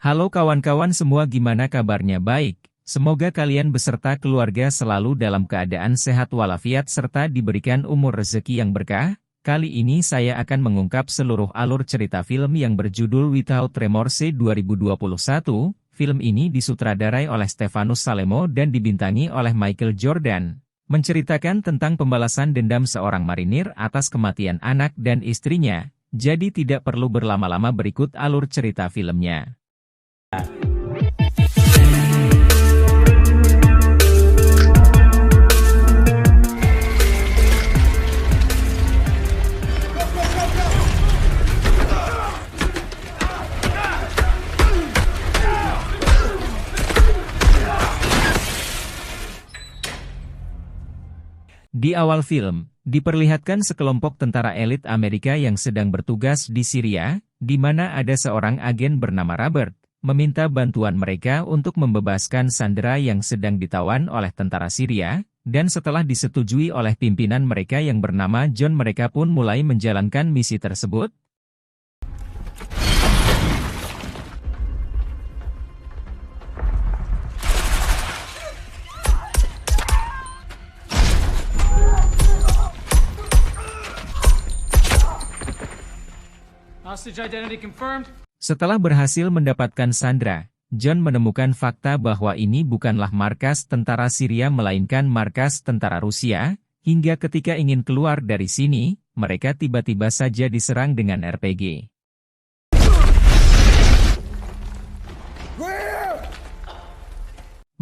Halo kawan-kawan semua, gimana kabarnya? Baik, semoga kalian beserta keluarga selalu dalam keadaan sehat walafiat serta diberikan umur rezeki yang berkah. Kali ini saya akan mengungkap seluruh alur cerita film yang berjudul Without Remorse 2021. Film ini disutradarai oleh Stephanus Salemo dan dibintangi oleh Michael Jordan. Menceritakan tentang pembalasan dendam seorang marinir atas kematian anak dan istrinya. Jadi tidak perlu berlama-lama, berikut alur cerita filmnya. Di awal film, diperlihatkan sekelompok tentara elit Amerika yang sedang bertugas di Syria, di mana ada seorang agen bernama Robert, meminta bantuan mereka untuk membebaskan sandera yang sedang ditawan oleh tentara Syria, dan setelah disetujui oleh pimpinan mereka yang bernama John, mereka pun mulai menjalankan misi tersebut. Setelah berhasil mendapatkan sandera, John menemukan fakta bahwa ini bukanlah markas tentara Syria melainkan markas tentara Rusia, hingga ketika ingin keluar dari sini, mereka tiba-tiba saja diserang dengan RPG.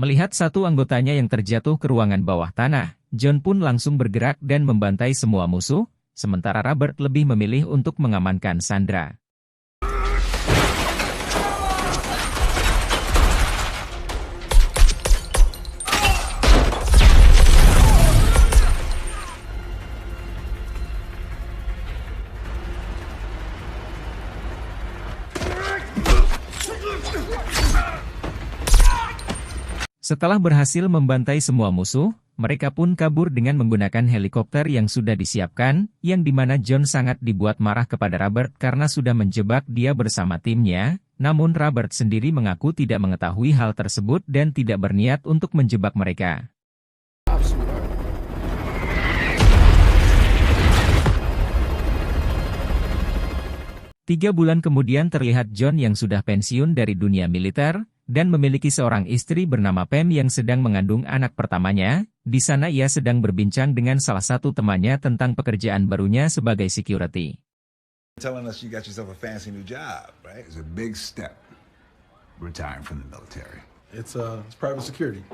Melihat satu anggotanya yang terjatuh ke ruangan bawah tanah, John pun langsung bergerak dan membantai semua musuh, sementara Robert lebih memilih untuk mengamankan sandera. Setelah berhasil membantai semua musuh, mereka pun kabur dengan menggunakan helikopter yang sudah disiapkan, yang dimana John sangat dibuat marah kepada Robert karena sudah menjebak dia bersama timnya, namun Robert sendiri mengaku tidak mengetahui hal tersebut dan tidak berniat untuk menjebak mereka. Tiga bulan kemudian terlihat John yang sudah pensiun dari dunia militer, dan memiliki seorang istri bernama Pam yang sedang mengandung anak pertamanya. Di sana ia sedang berbincang dengan salah satu temannya tentang pekerjaan barunya sebagai security. Telling us you got yourself a fancy new job, right? It's a big step, retiring from the military. It's private security.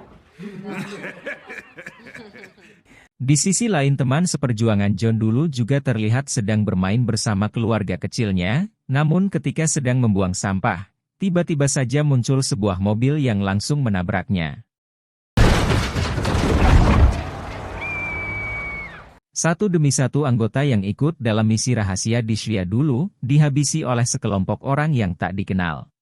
Di sisi lain, teman seperjuangan John dulu juga terlihat sedang bermain bersama keluarga kecilnya, namun ketika sedang membuang sampah, tiba-tiba saja muncul sebuah mobil yang langsung menabraknya. Satu demi satu anggota yang ikut dalam misi rahasia di Syria dulu, dihabisi oleh sekelompok orang yang tak dikenal.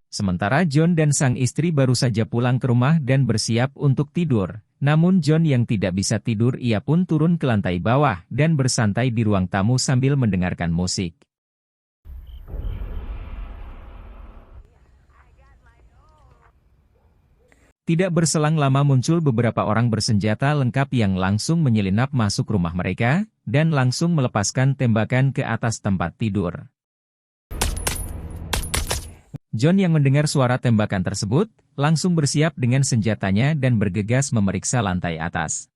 Sementara John dan sang istri baru saja pulang ke rumah dan bersiap untuk tidur. Namun John yang tidak bisa tidur, ia pun turun ke lantai bawah dan bersantai di ruang tamu sambil mendengarkan musik. Tidak berselang lama muncul beberapa orang bersenjata lengkap yang langsung menyelinap masuk rumah mereka, dan langsung melepaskan tembakan ke atas tempat tidur. John yang mendengar suara tembakan tersebut, langsung bersiap dengan senjatanya dan bergegas memeriksa lantai atas.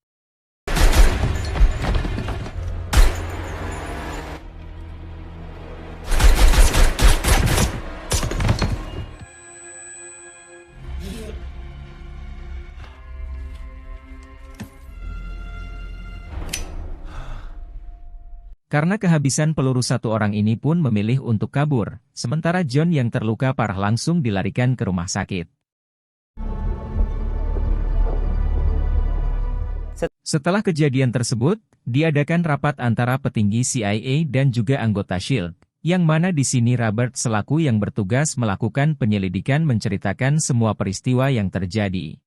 Karena kehabisan peluru, satu orang ini pun memilih untuk kabur, sementara John yang terluka parah langsung dilarikan ke rumah sakit. Setelah kejadian tersebut, diadakan rapat antara petinggi CIA dan juga anggota SHIELD, yang mana di sini Robert selaku yang bertugas melakukan penyelidikan menceritakan semua peristiwa yang terjadi.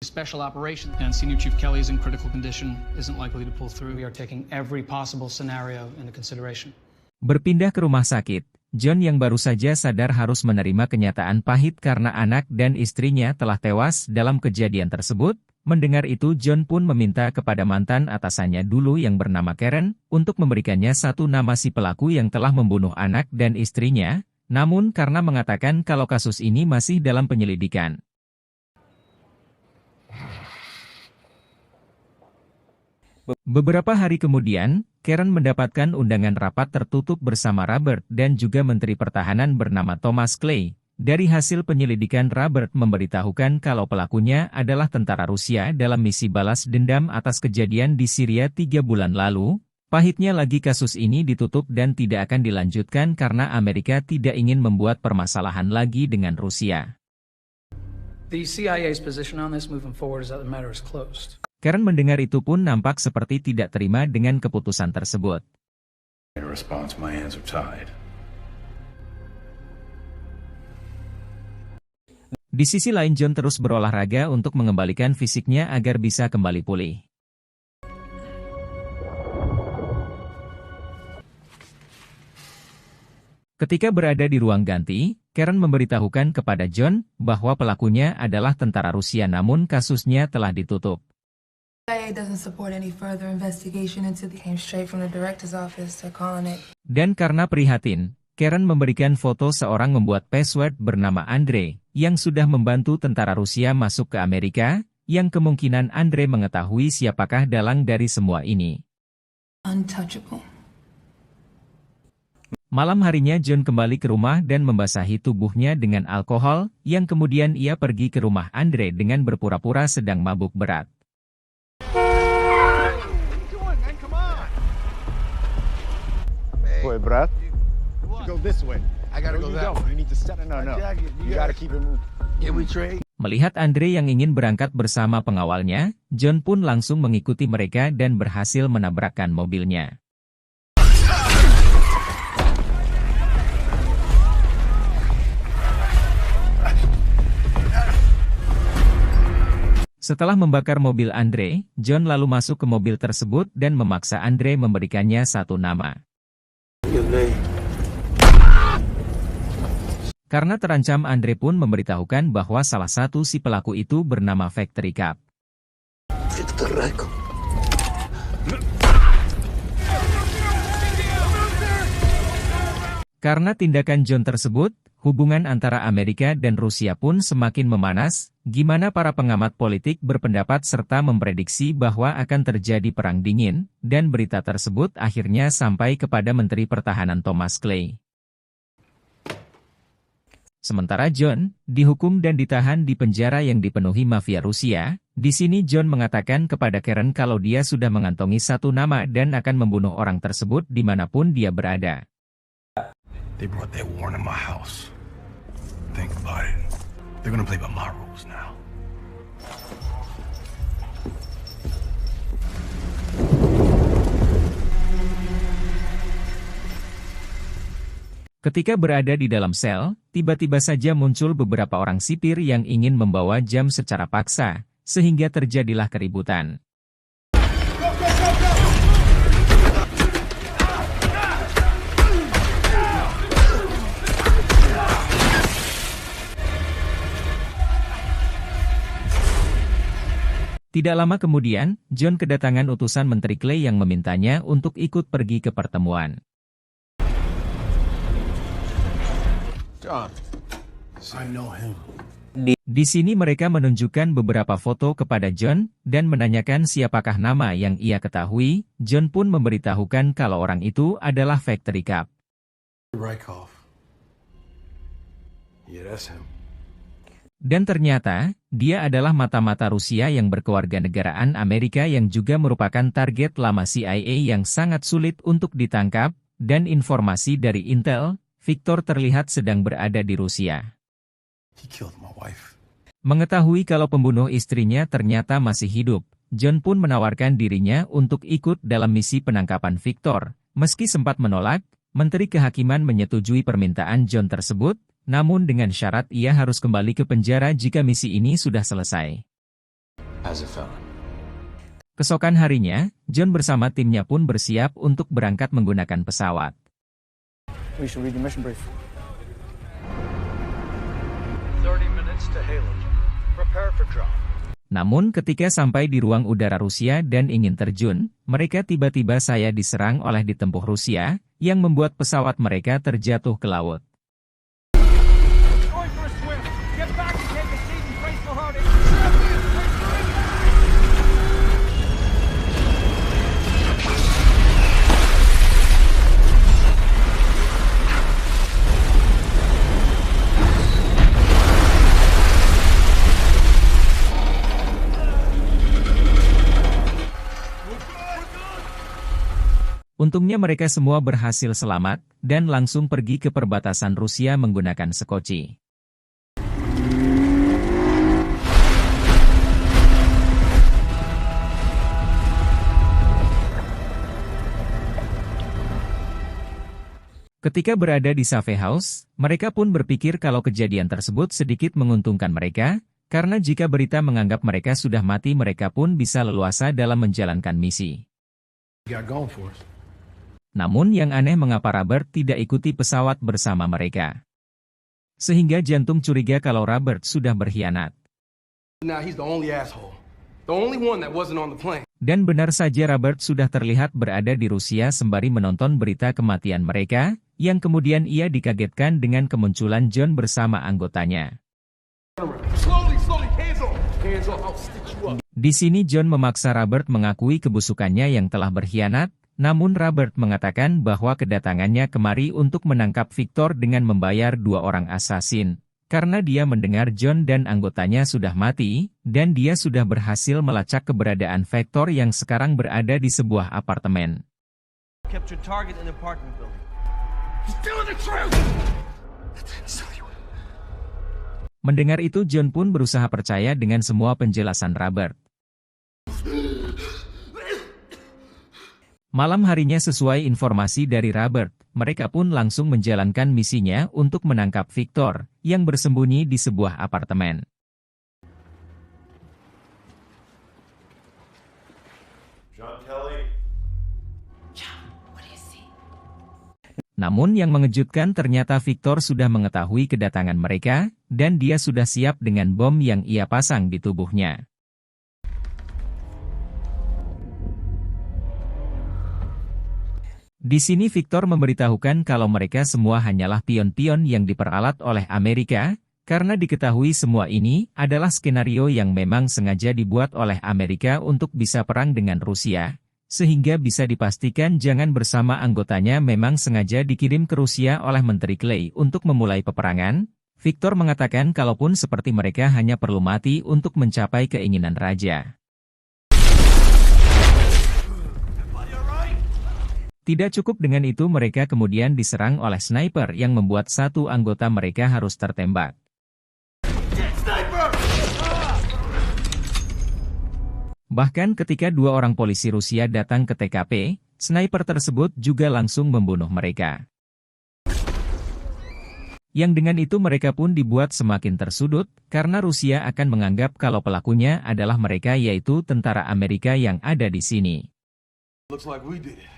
Special operation, and Senior Chief Kelly is in critical condition, isn't likely to pull through. We are taking every possible scenario into consideration. Berpindah ke rumah sakit, John yang baru saja sadar harus menerima kenyataan pahit karena anak dan istrinya telah tewas dalam kejadian tersebut. Mendengar itu John pun meminta kepada mantan atasannya dulu yang bernama Karen, untuk memberikannya satu nama si pelaku yang telah membunuh anak dan istrinya, namun karena mengatakan kalau kasus ini masih dalam penyelidikan. Beberapa hari kemudian, Karen mendapatkan undangan rapat tertutup bersama Robert dan juga Menteri Pertahanan bernama Thomas Clay. Dari hasil penyelidikan, Robert memberitahukan kalau pelakunya adalah tentara Rusia dalam misi balas dendam atas kejadian di Syria 3 bulan lalu. Pahitnya lagi kasus ini ditutup dan tidak akan dilanjutkan karena Amerika tidak ingin membuat permasalahan lagi dengan Rusia. The CIA's position on this moving forward is that the matter is closed. Karen mendengar itu pun nampak seperti tidak terima dengan keputusan tersebut. In response, my hands are tied. Di sisi lain John terus berolahraga untuk mengembalikan fisiknya agar bisa kembali pulih. Ketika berada di ruang ganti, Karen memberitahukan kepada John bahwa pelakunya adalah tentara Rusia namun kasusnya telah ditutup. Dan karena prihatin, Karen memberikan foto seorang membuat password bernama Andre, yang sudah membantu tentara Rusia masuk ke Amerika, yang kemungkinan Andre mengetahui siapakah dalang dari semua ini. Untouchable. Malam harinya John kembali ke rumah dan membasahi tubuhnya dengan alkohol, yang kemudian ia pergi ke rumah Andre dengan berpura-pura sedang mabuk berat. Boy, Brad. Go this way. I gotta go that way. You need to step. No. You gotta keep it moving. Yeah, we trade. Melihat Andre yang ingin berangkat bersama pengawalnya, John pun langsung mengikuti mereka dan berhasil menabrakkan mobilnya. Setelah membakar mobil Andre, John lalu masuk ke mobil tersebut dan memaksa Andre memberikannya satu nama. Karena terancam, Andre pun memberitahukan bahwa salah satu si pelaku itu bernama Factory Cap. Karena tindakan John tersebut, hubungan antara Amerika dan Rusia pun semakin memanas, gimana para pengamat politik berpendapat serta memprediksi bahwa akan terjadi perang dingin, dan berita tersebut akhirnya sampai kepada Menteri Pertahanan Thomas Clay. Sementara John dihukum dan ditahan di penjara yang dipenuhi mafia Rusia. Di sini John mengatakan kepada Karen kalau dia sudah mengantongi satu nama dan akan membunuh orang tersebut dimanapun dia berada. They brought that war into my house. Think about it. They're gonna play by my rules now. Ketika berada di dalam sel, tiba-tiba saja muncul beberapa orang sipir yang ingin membawa jam secara paksa, sehingga terjadilah keributan. Tidak lama kemudian, John kedatangan utusan Menteri Clay yang memintanya untuk ikut pergi ke pertemuan. John, I know him. Di sini mereka menunjukkan beberapa foto kepada John, dan menanyakan siapakah nama yang ia ketahui. John pun memberitahukan kalau orang itu adalah Factory Cap. Rykov. Yeah, that's him. Dan ternyata, dia adalah mata-mata Rusia yang berkewarganegaraan Amerika yang juga merupakan target lama CIA yang sangat sulit untuk ditangkap, dan informasi dari Intel, Victor terlihat sedang berada di Rusia. He killed my wife. Mengetahui kalau pembunuh istrinya ternyata masih hidup, John pun menawarkan dirinya untuk ikut dalam misi penangkapan Victor. Meski sempat menolak, Menteri Kehakiman menyetujui permintaan John tersebut, namun dengan syarat ia harus kembali ke penjara jika misi ini sudah selesai. as a felon. Keesokan harinya, John bersama timnya pun bersiap untuk berangkat menggunakan pesawat. We should read the mission brief. 30 minutes to Halo. Prepare for drop. Namun ketika sampai di ruang udara Rusia dan ingin terjun, mereka tiba-tiba saya diserang oleh ditempur Rusia, yang membuat pesawat mereka terjatuh ke laut. Going for a swim. Get back and take a seat and brace for hard. Untungnya mereka semua berhasil selamat, dan langsung pergi ke perbatasan Rusia menggunakan skoci. Ketika berada di Save House, mereka pun berpikir kalau kejadian tersebut sedikit menguntungkan mereka, karena jika berita menganggap mereka sudah mati mereka pun bisa leluasa dalam menjalankan misi. Got going for us. Namun yang aneh mengapa Robert tidak ikuti pesawat bersama mereka. Sehingga jantung curiga kalau Robert sudah berkhianat. Now he's the only asshole. The only one that wasn't on the plane. Dan benar saja Robert sudah terlihat berada di Rusia sembari menonton berita kematian mereka, yang kemudian ia dikagetkan dengan kemunculan John bersama anggotanya. Slowly, hands off. Hands off, I'll stitch you up. Di sini John memaksa Robert mengakui kebusukannya yang telah berkhianat, namun Robert mengatakan bahwa kedatangannya kemari untuk menangkap Victor dengan membayar 2 orang asasin, karena dia mendengar John dan anggotanya sudah mati, dan dia sudah berhasil melacak keberadaan Victor yang sekarang berada di sebuah apartemen. Capture target in apartment building. He's telling the truth. Mendengar itu John pun berusaha percaya dengan semua penjelasan Robert. Malam harinya sesuai informasi dari Robert, mereka pun langsung menjalankan misinya untuk menangkap Victor, yang bersembunyi di sebuah apartemen. John Kelly. Namun yang mengejutkan ternyata Victor sudah mengetahui kedatangan mereka, dan dia sudah siap dengan bom yang ia pasang di tubuhnya. Di sini Victor memberitahukan kalau mereka semua hanyalah pion-pion yang diperalat oleh Amerika, karena diketahui semua ini adalah skenario yang memang sengaja dibuat oleh Amerika untuk bisa perang dengan Rusia, sehingga bisa dipastikan jangan bersama anggotanya memang sengaja dikirim ke Rusia oleh Menteri Clay untuk memulai peperangan. Victor mengatakan kalaupun seperti mereka hanya perlu mati untuk mencapai keinginan raja. Tidak cukup dengan itu mereka kemudian diserang oleh sniper yang membuat satu anggota mereka harus tertembak. Bahkan ketika 2 orang polisi Rusia datang ke TKP, sniper tersebut juga langsung membunuh mereka. Yang dengan itu mereka pun dibuat semakin tersudut, karena Rusia akan menganggap kalau pelakunya adalah mereka yaitu tentara Amerika yang ada di sini. Looks like we did it.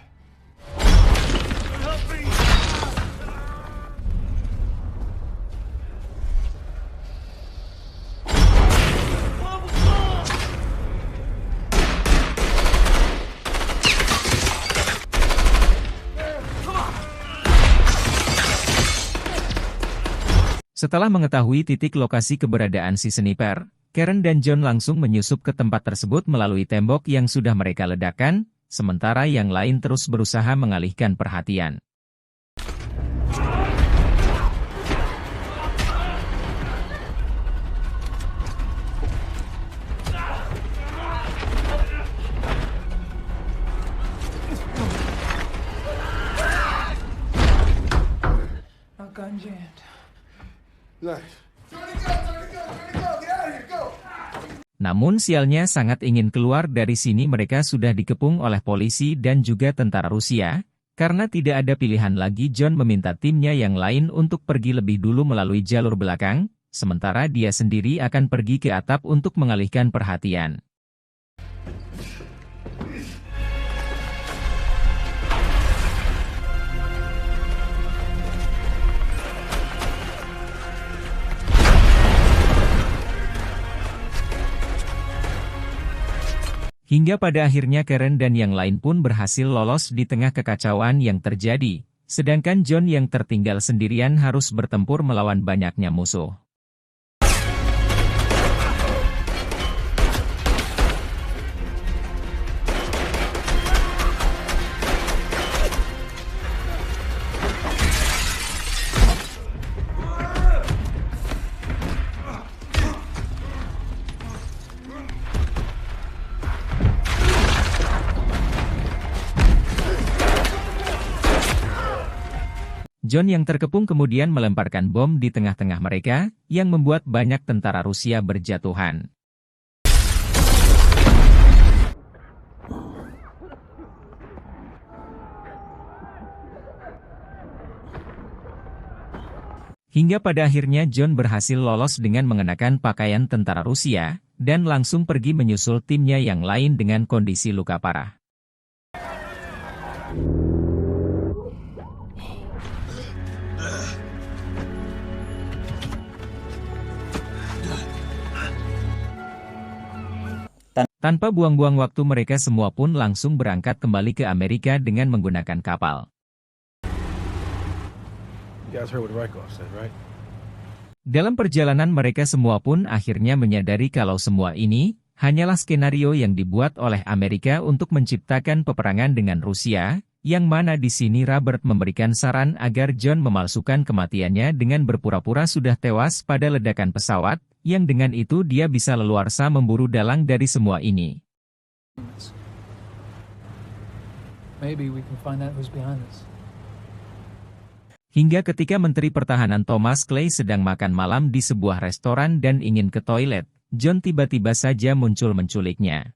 Setelah mengetahui titik lokasi keberadaan si sniper, Karen dan John langsung menyusup ke tempat tersebut melalui tembok yang sudah mereka ledakan, sementara yang lain terus berusaha mengalihkan perhatian. A gun jammed. Namun sialnya sangat ingin keluar dari sini mereka sudah dikepung oleh polisi dan juga tentara Rusia, karena tidak ada pilihan lagi John meminta timnya yang lain untuk pergi lebih dulu melalui jalur belakang, sementara dia sendiri akan pergi ke atap untuk mengalihkan perhatian. Hingga pada akhirnya Karen dan yang lain pun berhasil lolos di tengah kekacauan yang terjadi, sedangkan John yang tertinggal sendirian harus bertempur melawan banyaknya musuh. John yang terkepung kemudian melemparkan bom di tengah-tengah mereka, yang membuat banyak tentara Rusia berjatuhan. Hingga pada akhirnya John berhasil lolos dengan mengenakan pakaian tentara Rusia, dan langsung pergi menyusul timnya yang lain dengan kondisi luka parah. Tanpa buang-buang waktu mereka semua pun langsung berangkat kembali ke Amerika dengan menggunakan kapal. You guys heard what Rykov said, right? Dalam perjalanan mereka semua pun akhirnya menyadari kalau semua ini hanyalah skenario yang dibuat oleh Amerika untuk menciptakan peperangan dengan Rusia, yang mana di sini Robert memberikan saran agar John memalsukan kematiannya dengan berpura-pura sudah tewas pada ledakan pesawat, yang dengan itu dia bisa leluasa memburu dalang dari semua ini. Maybe we can find out who's behind this. Hingga ketika Menteri Pertahanan Thomas Clay sedang makan malam di sebuah restoran dan ingin ke toilet, John tiba-tiba saja muncul menculiknya.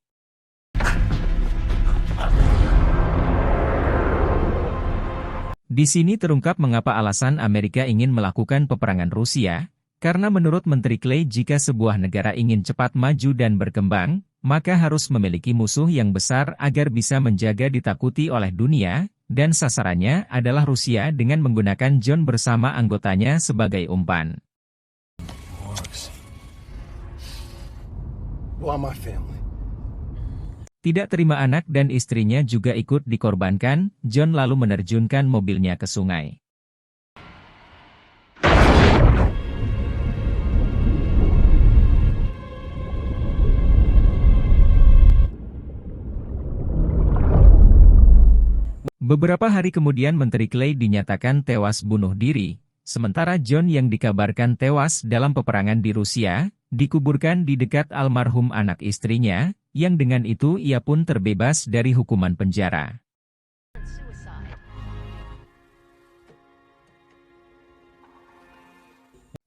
Di sini terungkap mengapa alasan Amerika ingin melakukan peperangan Rusia, karena menurut Menteri Clay jika sebuah negara ingin cepat maju dan berkembang, maka harus memiliki musuh yang besar agar bisa menjaga ditakuti oleh dunia, dan sasarannya adalah Rusia dengan menggunakan John bersama anggotanya sebagai umpan. Tidak terima anak dan istrinya juga ikut dikorbankan, John lalu menerjunkan mobilnya ke sungai. Beberapa hari kemudian Menteri Clay dinyatakan tewas bunuh diri, sementara John yang dikabarkan tewas dalam peperangan di Rusia, dikuburkan di dekat almarhum anak istrinya, yang dengan itu ia pun terbebas dari hukuman penjara.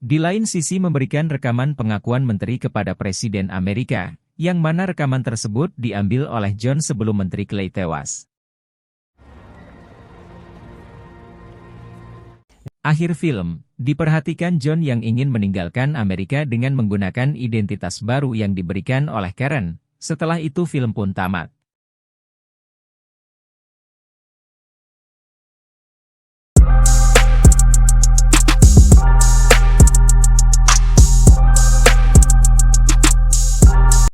Di lain sisi memberikan rekaman pengakuan menteri kepada Presiden Amerika, yang mana rekaman tersebut diambil oleh John sebelum Menteri Clay tewas. Akhir film, diperhatikan John yang ingin meninggalkan Amerika dengan menggunakan identitas baru yang diberikan oleh Karen. Setelah itu film pun tamat.